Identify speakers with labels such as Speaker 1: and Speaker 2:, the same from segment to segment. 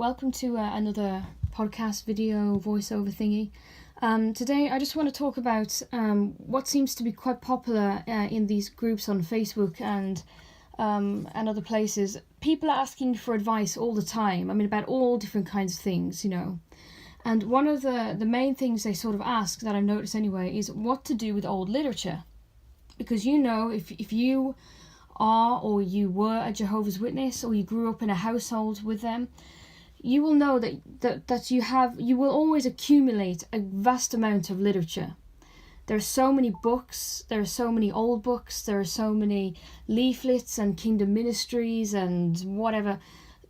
Speaker 1: welcome to another podcast video voiceover thingy. Today I just want to talk about what seems to be quite popular in these groups on Facebook and other places. People are asking for advice all the time, about all different kinds of things, And one of the main things they sort of ask, that I notice anyway, is what to do with old literature. Because if you are or you were a Jehovah's Witness or you grew up in a household with them, you will know that you will always accumulate a vast amount of literature. There are so many books, there are so many old books, there are so many leaflets and kingdom ministries and whatever.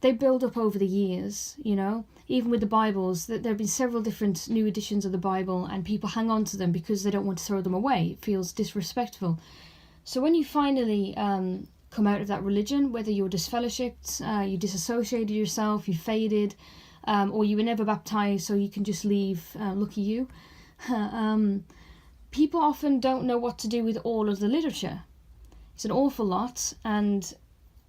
Speaker 1: They build up over the years, Even with the Bibles, there have been several different new editions of the Bible, and people hang on to them because they don't want to throw them away. It feels disrespectful. So when you finally come out of that religion, whether you're disfellowshipped, you disassociated yourself, you faded, or you were never baptized so you can just leave, lucky you, people often don't know what to do with all of the literature. It's an awful lot, and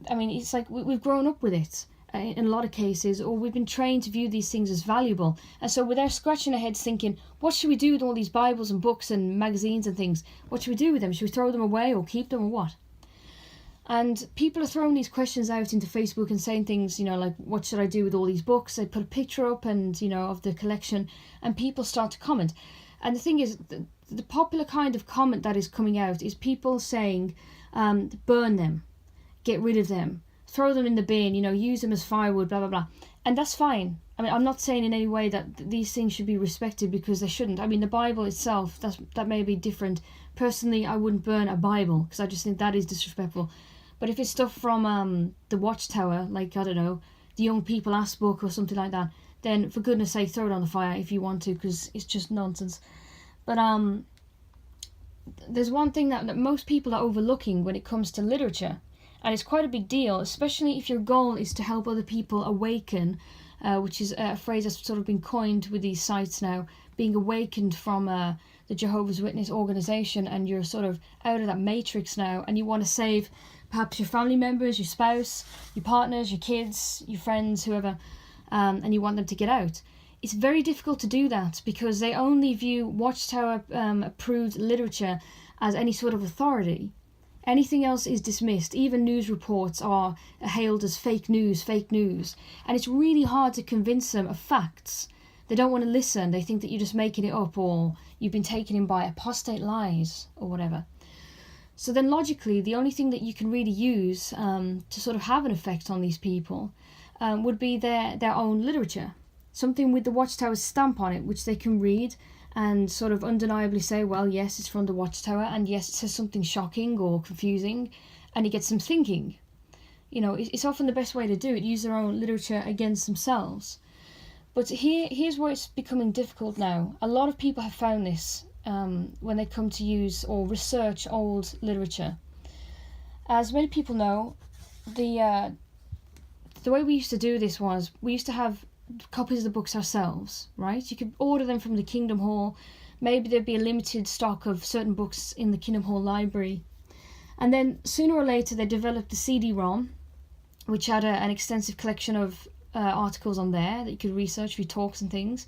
Speaker 1: it's like we've grown up with it in a lot of cases, or we've been trained to view these things as valuable, and so we're there scratching our heads thinking, what should we do with all these Bibles and books and magazines and things? What should we do with them? Should we throw them away or keep them or what? And people are throwing these questions out into Facebook and saying things, like, what should I do with all these books? They put a picture up and, of the collection, and people start to comment. And the thing is, the popular kind of comment that is coming out is people saying, burn them, get rid of them, throw them in the bin, use them as firewood, blah, blah, blah. And that's fine. I'm not saying in any way that these things should be respected, because they shouldn't. The Bible itself, that may be different. Personally, I wouldn't burn a Bible, because I just think that is disrespectful. But if it's stuff from the Watchtower, like, I don't know, the Young People Ask book or something like that, then for goodness sake, throw it on the fire if you want to, because it's just nonsense. But there's one thing that most people are overlooking when it comes to literature. And it's quite a big deal, especially if your goal is to help other people awaken, which is a phrase that's sort of been coined with these sites now, being awakened from the Jehovah's Witness organization, and you're sort of out of that matrix now, and you want to save perhaps your family members, your spouse, your partners, your kids, your friends, whoever, and you want them to get out. It's very difficult to do that because they only view Watchtower approved literature as any sort of authority. Anything else is dismissed. Even news reports are hailed as fake news. And it's really hard to convince them of facts. They don't want to listen. They think that you're just making it up, or you've been taken in by apostate lies or whatever. So then logically, the only thing that you can really use to sort of have an effect on these people would be their own literature. Something with the Watchtower's stamp on it, which they can read and sort of undeniably say, well, yes, it's from the Watchtower, and yes, it says something shocking or confusing, and it gets them thinking. It's often the best way to do it, use their own literature against themselves. But here's where it's becoming difficult now. A lot of people have found this when they come to use or research old literature. As many people know, the way we used to do this was, we used to have copies of the books ourselves, right? You could order them from the Kingdom Hall. Maybe there'd be a limited stock of certain books in the Kingdom Hall library. And then sooner or later they developed the CD-ROM, which had an extensive collection of articles on there that you could research through talks and things.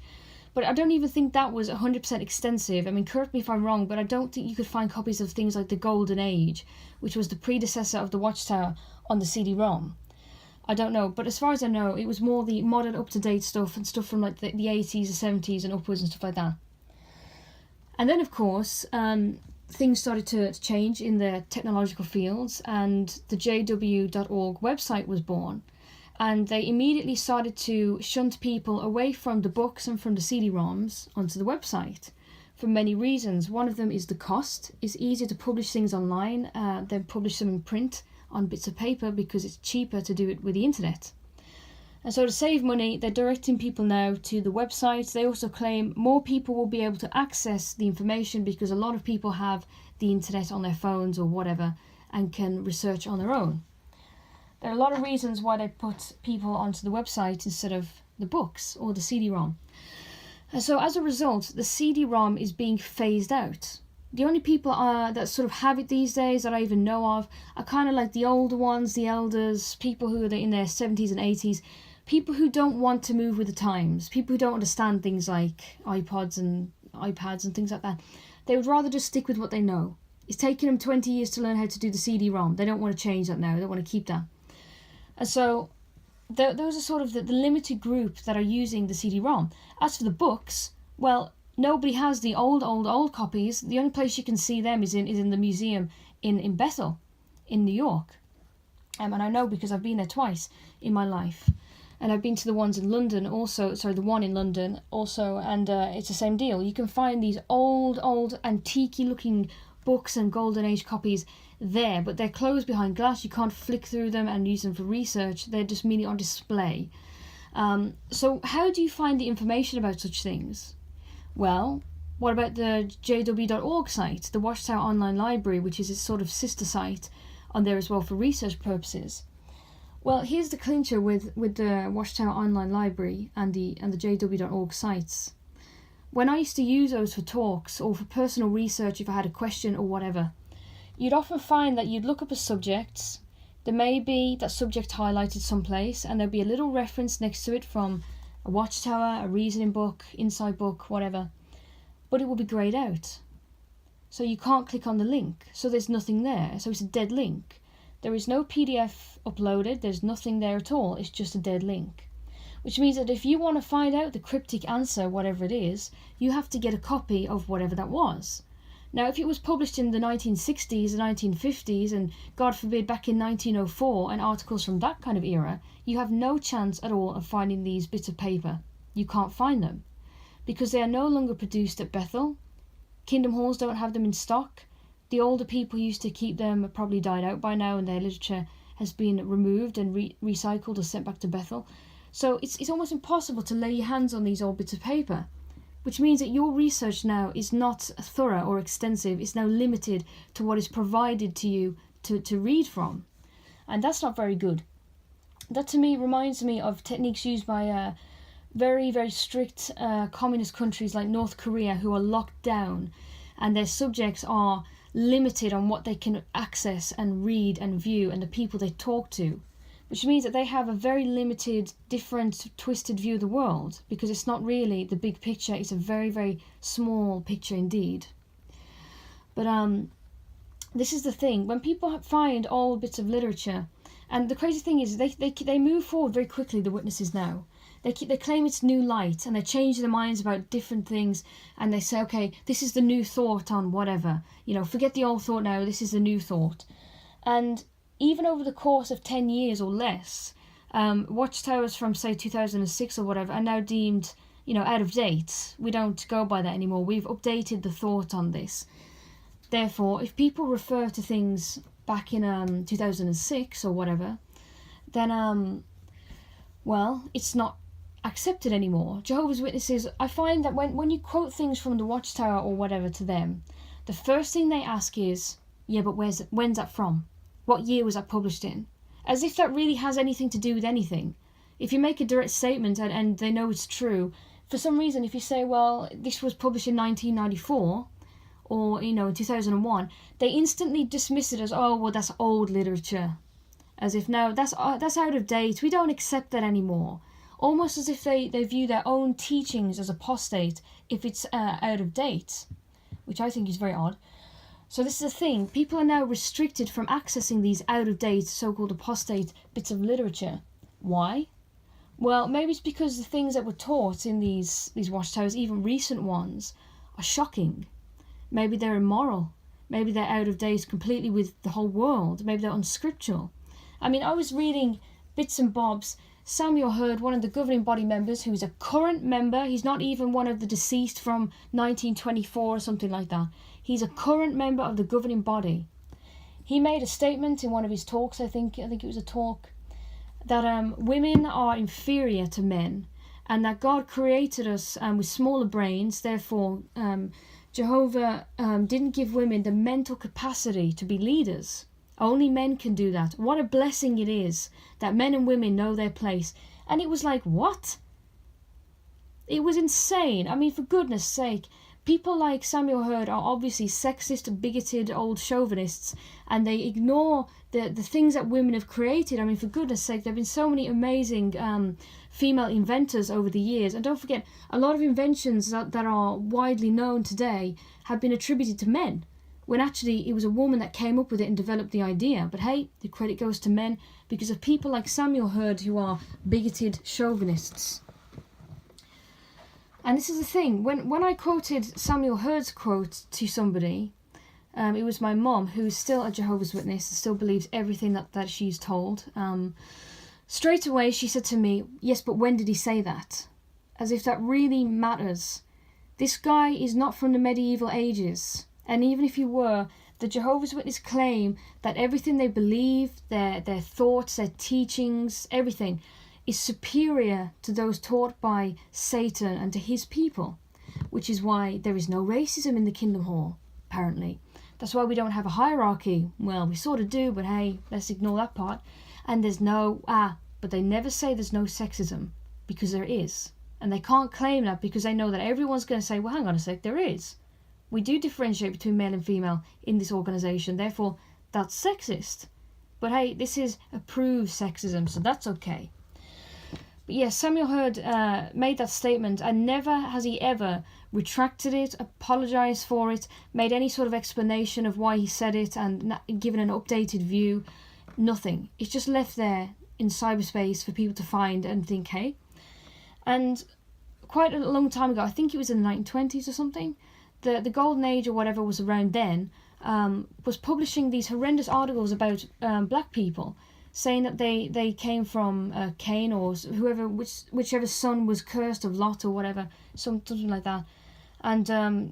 Speaker 1: But I don't even think that was 100% extensive. Correct me if I'm wrong, but I don't think you could find copies of things like the Golden Age, which was the predecessor of the Watchtower, on the CD-ROM. I don't know, but as far as I know, it was more the modern, up-to-date stuff and stuff from like the 80s, the 70s and upwards and stuff like that. And then, of course, things started to change in the technological fields, and the jw.org website was born. And they immediately started to shunt people away from the books and from the CD-ROMs onto the website for many reasons. One of them is the cost. It's easier to publish things online than publish them in print on bits of paper, because it's cheaper to do it with the internet. And so to save money, they're directing people now to the website. They also claim more people will be able to access the information because a lot of people have the internet on their phones or whatever and can research on their own. There are a lot of reasons why they put people onto the website instead of the books or the CD-ROM. And so as a result, the CD-ROM is being phased out. The only people that sort of have it these days that I even know of are kind of like the older ones, the elders, people who are in their 70s and 80s, people who don't want to move with the times, people who don't understand things like iPods and iPads and things like that, they would rather just stick with what they know. It's taken them 20 years to learn how to do the CD-ROM. They don't want to change that now. They want to keep that. And so those are sort of the limited group that are using the CD-ROM. As for the books, well, nobody has the old copies. The only place you can see them is in the museum in Bethel, in New York. And I know because I've been there twice in my life. And I've been to the ones in London also, the one in London also, and it's the same deal. You can find these old antique-y looking books and golden age copies there, but they're closed behind glass. You can't flick through them and use them for research. They're just merely on display. So how do you find the information about such things? Well, what about the jw.org site, the Watchtower Online Library, which is its sort of sister site on there as well for research purposes? Well, here's the clincher with the Watchtower Online Library and the jw.org sites. When I used to use those for talks or for personal research, if I had a question or whatever, you'd often find that you'd look up a subject, there may be that subject highlighted someplace, and there'd be a little reference next to it from a Watchtower, a reasoning book, insight book, whatever, but it will be greyed out. So you can't click on the link, so there's nothing there, so it's a dead link. There is no PDF uploaded, there's nothing there at all, it's just a dead link. Which means that if you want to find out the cryptic answer, whatever it is, you have to get a copy of whatever that was. Now, if it was published in the 1960s, the 1950s, and God forbid back in 1904, and articles from that kind of era, you have no chance at all of finding these bits of paper. You can't find them. Because they are no longer produced at Bethel. Kingdom Halls don't have them in stock. The older people who used to keep them have probably died out by now, and their literature has been removed and recycled or sent back to Bethel. So it's almost impossible to lay your hands on these old bits of paper, which means that your research now is not thorough or extensive. It's now limited to what is provided to you to read from. And that's not very good. That to me reminds me of techniques used by very, very strict communist countries like North Korea, who are locked down and their subjects are limited on what they can access and read and view and the people they talk to, which means that they have a very limited, different, twisted view of the world, because it's not really the big picture, it's a very, very small picture indeed. But this is the thing, when people find old bits of literature, and the crazy thing is they move forward very quickly, the witnesses now. They claim it's new light, and they change their minds about different things, and they say, okay, this is the new thought on whatever. Forget the old thought now, this is the new thought. And even over the course of 10 years or less, watchtowers from, say, 2006 or whatever are now deemed, out of date. We don't go by that anymore. We've updated the thought on this. Therefore, if people refer to things back in 2006 or whatever, then, well, it's not accepted anymore. Jehovah's Witnesses, I find that when you quote things from the Watchtower or whatever to them, the first thing they ask is, yeah, but when's that from? What year was that published in? As if that really has anything to do with anything. If you make a direct statement and they know it's true, for some reason, if you say, well, this was published in 1994, or, in 2001, they instantly dismiss it as, oh, well, that's old literature. As if now, that's out of date, we don't accept that anymore. Almost as if they view their own teachings as apostate if it's out of date, which I think is very odd. So this is the thing, people are now restricted from accessing these out-of-date, so-called apostate bits of literature. Why? Well, maybe it's because the things that were taught in these watchtowers, even recent ones, are shocking. Maybe they're immoral. Maybe they're out of date completely with the whole world. Maybe they're unscriptural. I mean, I was reading bits and bobs. Samuel Hurd, one of the governing body members, who is a current member, he's not even one of the deceased from 1924 or something like that. He's a current member of the governing body. He made a statement in one of his talks, I think it was a talk, that women are inferior to men, and that God created us with smaller brains. Therefore, Jehovah didn't give women the mental capacity to be leaders. Only men can do that. What a blessing it is that men and women know their place. And it was like, what? It was insane. I mean, for goodness sake, people like Samuel Herd are obviously sexist, bigoted, old chauvinists, and they ignore the things that women have created. I mean, for goodness sake, there have been so many amazing female inventors over the years. And don't forget, a lot of inventions that are widely known today have been attributed to men, when actually it was a woman that came up with it and developed the idea. But hey, the credit goes to men because of people like Samuel Herd, who are bigoted chauvinists. And this is the thing, when I quoted Samuel Herd's quote to somebody, it was my mom, who's still a Jehovah's Witness, still believes everything that she's told. Straight away she said to me, yes, but when did he say that? As if that really matters. This guy is not from the medieval ages. And even if he were, the Jehovah's Witness claim that everything they believe, their thoughts, their teachings, everything, is superior to those taught by Satan and to his people, which is why there is no racism in the Kingdom Hall, apparently. That's why we don't have a hierarchy. Well, we sort of do, but hey, let's ignore that part. And there's no, but they never say there's no sexism, because there is. And they can't claim that because they know that everyone's going to say, well, hang on a sec, there is. We do differentiate between male and female in this organisation, therefore that's sexist. But hey, this is approved sexism, so that's okay. But yes, Samuel Herd made that statement, and never has he ever retracted it, apologised for it, made any sort of explanation of why he said it, and given an updated view. Nothing. It's just left there in cyberspace for people to find and think, hey. And quite a long time ago, I think it was in the 1920s or something, the Golden Age or whatever was around then, was publishing these horrendous articles about black people, saying that they came from Cain or whichever son was cursed of Lot or whatever, something like that. And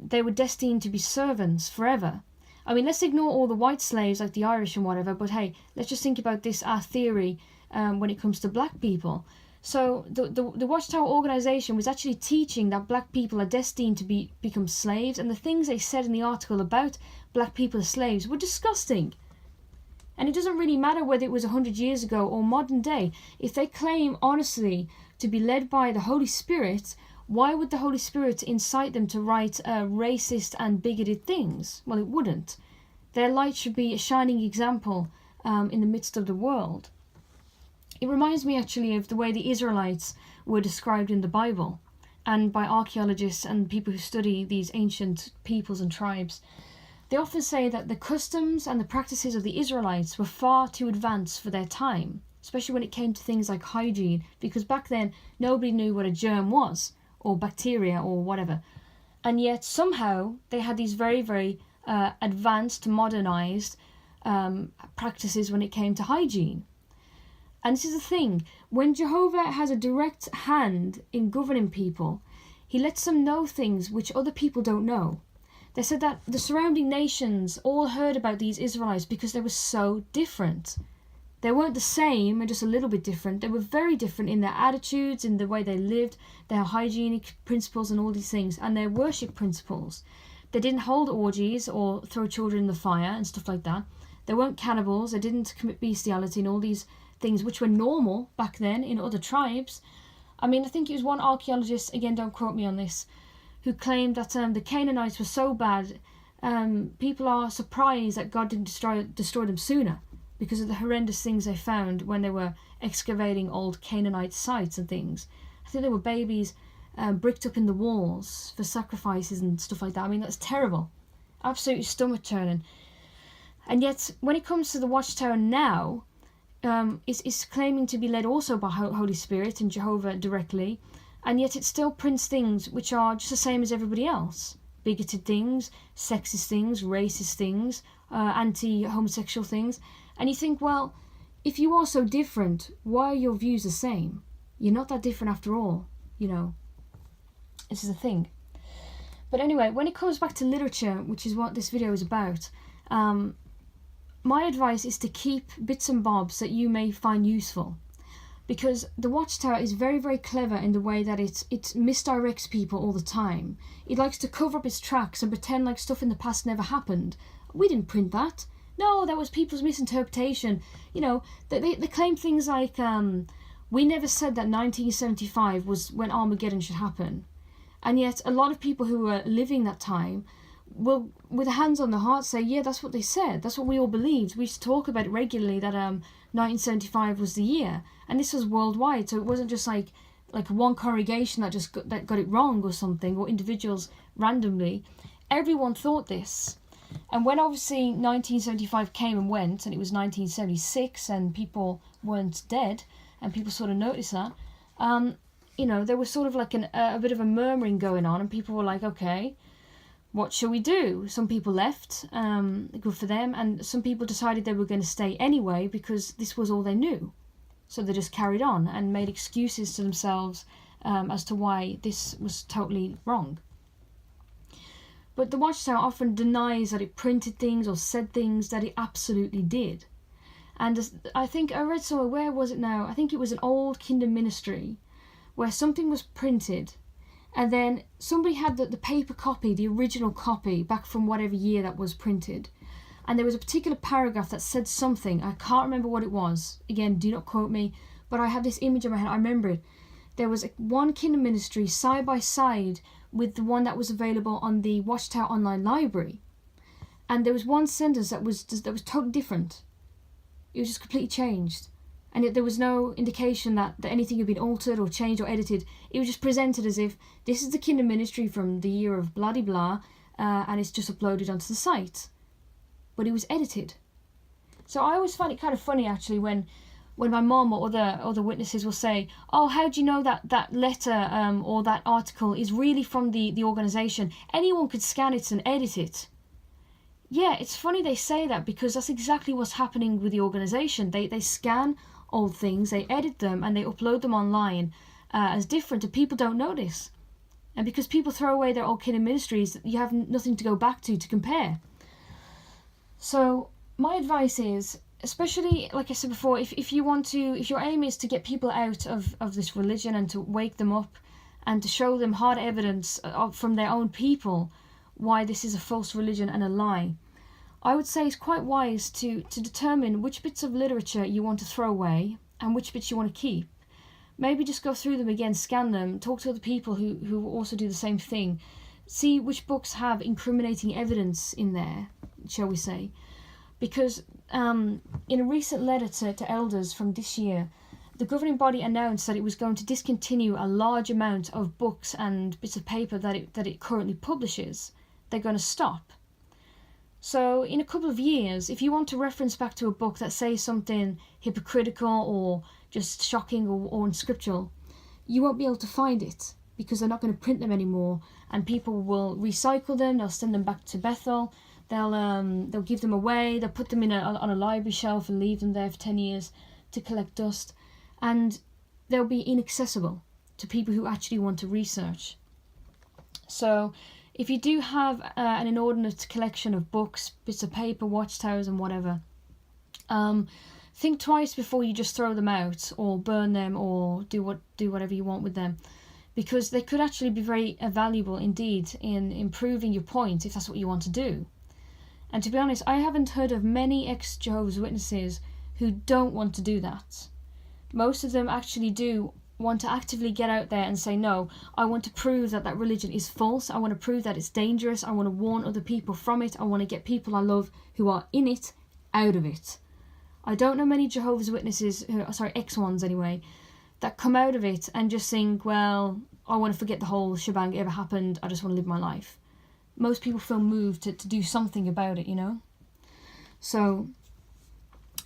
Speaker 1: they were destined to be servants forever. I mean, let's ignore all the white slaves like the Irish and whatever, but hey, let's just think about this, our theory, when it comes to black people. So the Watchtower organisation was actually teaching that black people are destined to become slaves, and the things they said in the article about black people as slaves were disgusting. And it doesn't really matter whether it was 100 years ago or modern day. If they claim honestly to be led by the Holy Spirit, why would the Holy Spirit incite them to write racist and bigoted things? Well, it wouldn't. Their light should be a shining example in the midst of the world. It reminds me actually of the way the Israelites were described in the Bible and by archaeologists and people who study these ancient peoples and tribes. They often say that the customs and the practices of the Israelites were far too advanced for their time, especially when it came to things like hygiene, because back then nobody knew what a germ was, or bacteria, or whatever. And yet somehow they had these very, very advanced, modernized practices when it came to hygiene. And this is the thing, when Jehovah has a direct hand in governing people, he lets them know things which other people don't know. They said that the surrounding nations all heard about these Israelites because they were so different. They weren't the same, and just a little bit different. They were very different in their attitudes, in the way they lived, their hygienic principles and all these things, and their worship principles. They didn't hold orgies or throw children in the fire and stuff like that. They weren't cannibals, they didn't commit bestiality and all these things which were normal back then in other tribes. I mean, I think it was one archaeologist, again, don't quote me on this, who claimed that the Canaanites were so bad, people are surprised that God didn't destroy them sooner because of the horrendous things they found when they were excavating old Canaanite sites and things. I think there were babies bricked up in the walls for sacrifices and stuff like that. I mean, that's terrible. Absolutely stomach turning. And yet, when it comes to the Watchtower now, it's claiming to be led also by Holy Spirit and Jehovah directly, and yet it still prints things which are just the same as everybody else. Bigoted things, sexist things, racist things, anti-homosexual things. And you think, well, if you are so different, why are your views the same? You're not that different after all, you know. This is the thing. But anyway, when it comes back to literature, which is what this video is about, my advice is to keep bits and bobs that you may find useful. Because the Watchtower is very, very clever in the way that it misdirects people all the time. It likes to cover up its tracks and pretend like stuff in the past never happened. We didn't print that. No, that was people's misinterpretation. You know, they claim things like, we never said that 1975 was when Armageddon should happen. And yet a lot of people who were living that time will, with their hands on their heart, say, yeah, that's what they said. That's what we all believed. We used to talk about it regularly, that 1975 was the year. And this was worldwide, so it wasn't just like one congregation that got it wrong or something, or individuals randomly. Everyone thought this. And when obviously 1975 came and went, and it was 1976, and people weren't dead, and people sort of noticed that, there was sort of like a bit of a murmuring going on, and people were like, okay, what shall we do? Some people left, good for them, and some people decided they were going to stay anyway because this was all they knew. So they just carried on and made excuses to themselves as to why this was totally wrong. But the Watchtower often denies that it printed things or said things that it absolutely did. And I think I read somewhere, where was it now? I think it was an old Kingdom ministry where something was printed, and then somebody had the paper copy, the original copy, back from whatever year that was printed. And there was a particular paragraph that said something. I can't remember what it was. Again, do not quote me. But I have this image in my head. I remember it. There was one Kingdom ministry side by side with the one that was available on the Watchtower Online Library. And there was one sentence that was totally different. It was just completely changed. And yet there was no indication that anything had been altered or changed or edited. It was just presented as if this is the Kingdom ministry from the year of blah-de-blah, and it's just uploaded onto the site. But it was edited. So I always find it kind of funny, actually, when my mom or other witnesses will say, oh, how do you know that letter or that article is really from the organisation? Anyone could scan it and edit it. Yeah, it's funny they say that, because that's exactly what's happening with the organisation. They scan old things, they edit them, and they upload them online as different, and people don't notice. And because people throw away their old Kingdom ministries, you have nothing to go back to compare. So my advice is, especially, like I said before, if your aim is to get people out of this religion and to wake them up and to show them hard evidence from their own people why this is a false religion and a lie, I would say it's quite wise to determine which bits of literature you want to throw away and which bits you want to keep. Maybe just go through them again, scan them, talk to other people who also do the same thing. See which books have incriminating evidence in there, shall we say. Because in a recent letter to elders from this year, the governing body announced that it was going to discontinue a large amount of books and bits of paper that it currently publishes. They're going to stop. So in a couple of years, if you want to reference back to a book that says something hypocritical or just shocking or unscriptural, you won't be able to find it, because they're not going to print them anymore, and people will recycle them. They'll send them back to Bethel. They'll give them away. They'll put them on a library shelf and leave them there for 10 years to collect dust, and they'll be inaccessible to people who actually want to research. So if you do have an inordinate collection of books, bits of paper, watchtowers and whatever, think twice before you just throw them out or burn them or do whatever you want with them, because they could actually be very valuable indeed in improving your point if that's what you want to do. And to be honest, I haven't heard of many ex-Jehovah's Witnesses who don't want to do that. Most of them actually do want to actively get out there and say, no, I want to prove that religion is false. I want to prove that it's dangerous. I want to warn other people from it. I want to get people I love who are in it out of it. I don't know many Jehovah's Witnesses, ex-ones anyway, that come out of it and just think, well, I want to forget the whole shebang ever happened. I just want to live my life. Most people feel moved to do something about it, So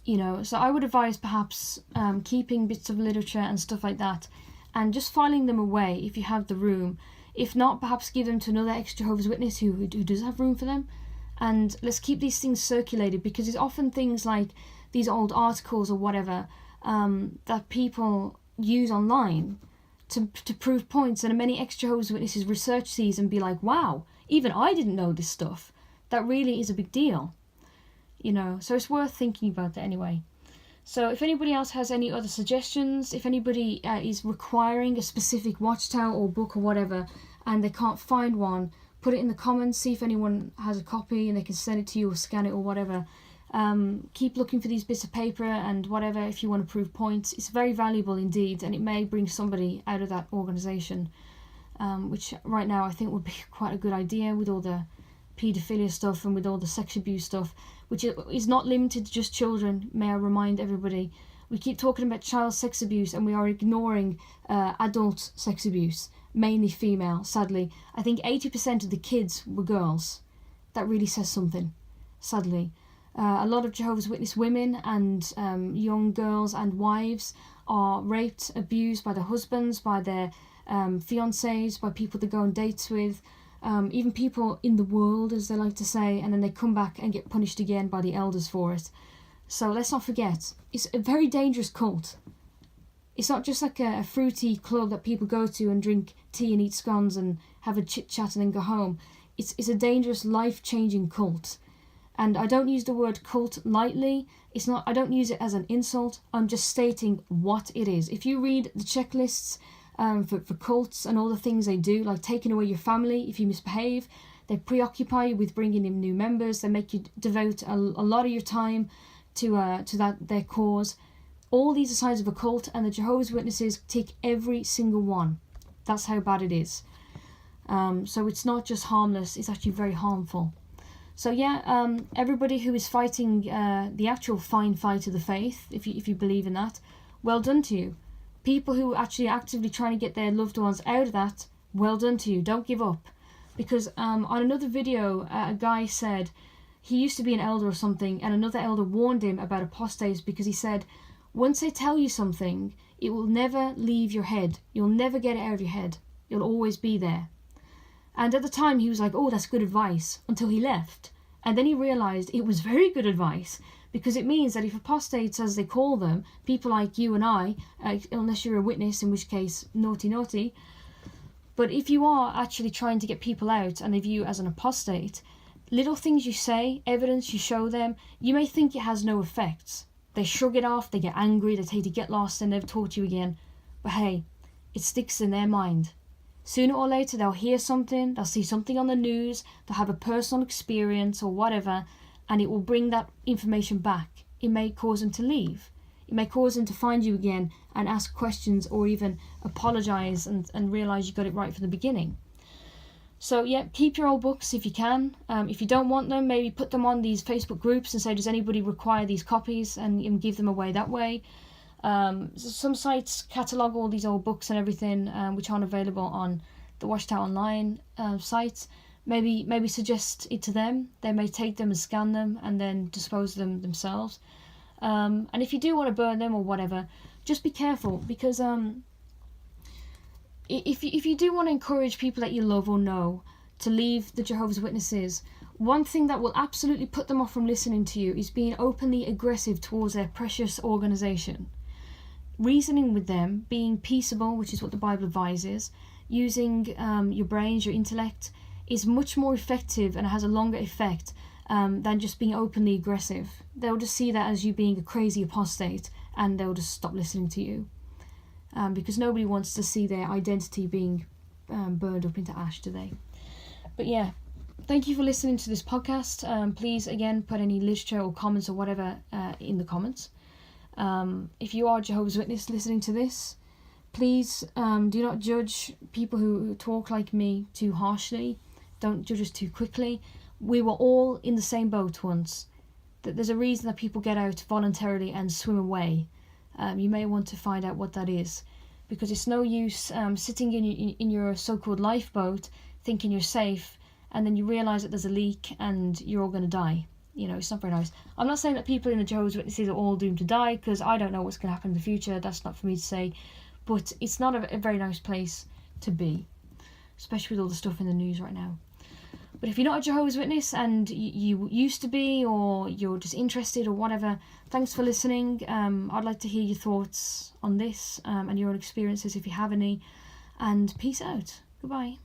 Speaker 1: I would advise perhaps keeping bits of literature and stuff like that and just filing them away if you have the room. If not, perhaps give them to another ex-Jehovah's Witness who does have room for them. And let's keep these things circulated, because it's often things like these old articles or whatever that people use online to prove points. And many ex-Jehovah's Witnesses research these and be like, wow, even I didn't know this stuff. That really is a big deal. So it's worth thinking about that anyway. So if anybody else has any other suggestions, if anybody is requiring a specific watchtower or book or whatever, and they can't find one, put it in the comments, see if anyone has a copy and they can send it to you or scan it or whatever. Keep looking for these bits of paper and whatever if you want to prove points. It's very valuable indeed, and it may bring somebody out of that organisation. which right now I think would be quite a good idea with all the paedophilia stuff and with all the sex abuse stuff, which is not limited to just children, may I remind everybody. We keep talking about child sex abuse and we are ignoring adult sex abuse, mainly female, sadly. I think 80% of the kids were girls. That really says something, sadly. A lot of Jehovah's Witness women and young girls and wives are raped, abused by their husbands, by their fiancés, by people they go on dates with, even people in the world, as they like to say, and then they come back and get punished again by the elders for it. So let's not forget, it's a very dangerous cult. It's not just like a fruity club that people go to and drink tea and eat scones and have a chit-chat and then go home. It's a dangerous, life-changing cult. And I don't use the word cult lightly. I don't use it as an insult. I'm just stating what it is. If you read the checklists for cults and all the things they do, like taking away your family if you misbehave, they preoccupy you with bringing in new members, they make you devote a lot of your time to their cause. All these are signs of a cult, and the Jehovah's Witnesses tick every single one. That's how bad it is. So it's not just harmless, it's actually very harmful. So yeah, everybody who is fighting the actual fine fight of the faith, if you believe in that, well done to you. People who are actually actively trying to get their loved ones out of that, well done to you. Don't give up. Because on another video, a guy said he used to be an elder or something, and another elder warned him about apostates because he said, once they tell you something, it will never leave your head. You'll never get it out of your head. It'll always be there. And at the time he was like, oh, that's good advice, until he left. And then he realised it was very good advice, because it means that if apostates, as they call them, people like you and I, unless you're a witness, in which case, naughty, but if you are actually trying to get people out and they view you as an apostate, little things you say, evidence you show them, you may think it has no effects. They shrug it off, they get angry, they take to get lost and never talk to you again. But hey, it sticks in their mind. Sooner or later they'll hear something, they'll see something on the news, they'll have a personal experience or whatever, and it will bring that information back. It may cause them to leave. It may cause them to find you again and ask questions or even apologise and realise you got it right from the beginning. So yeah, keep your old books if you can. If you don't want them, maybe put them on these Facebook groups and say, does anybody require these copies, and give them away that way. Some sites catalogue all these old books and everything, which aren't available on the Watchtower Online site. Maybe suggest it to them. They may take them and scan them and then dispose of them themselves. And if you do want to burn them or whatever, just be careful, because if you do want to encourage people that you love or know to leave the Jehovah's Witnesses, one thing that will absolutely put them off from listening to you is being openly aggressive towards their precious organisation. Reasoning with them, being peaceable, which is what the Bible advises, using your brains, your intellect, is much more effective and has a longer effect than just being openly aggressive. They'll just see that as you being a crazy apostate, and they'll just stop listening to you. Because nobody wants to see their identity being burned up into ash, do they? But yeah, thank you for listening to this podcast. Please, again, put any literature or comments or whatever in the comments. If you are Jehovah's Witness listening to this, please do not judge people who talk like me too harshly. Don't judge us too quickly. We were all in the same boat once. There's a reason that people get out voluntarily and swim away. You may want to find out what that is, because it's no use sitting in your so-called lifeboat thinking you're safe, and then you realise that there's a leak and you're all going to die. You know, it's not very nice. I'm not saying that people in the Jehovah's Witnesses are all doomed to die, because I don't know what's going to happen in the future. That's not for me to say. But it's not a very nice place to be, especially with all the stuff in the news right now. But if you're not a Jehovah's Witness and you used to be, or you're just interested or whatever, thanks for listening. I'd like to hear your thoughts on this and your own experiences if you have any. And peace out. Goodbye.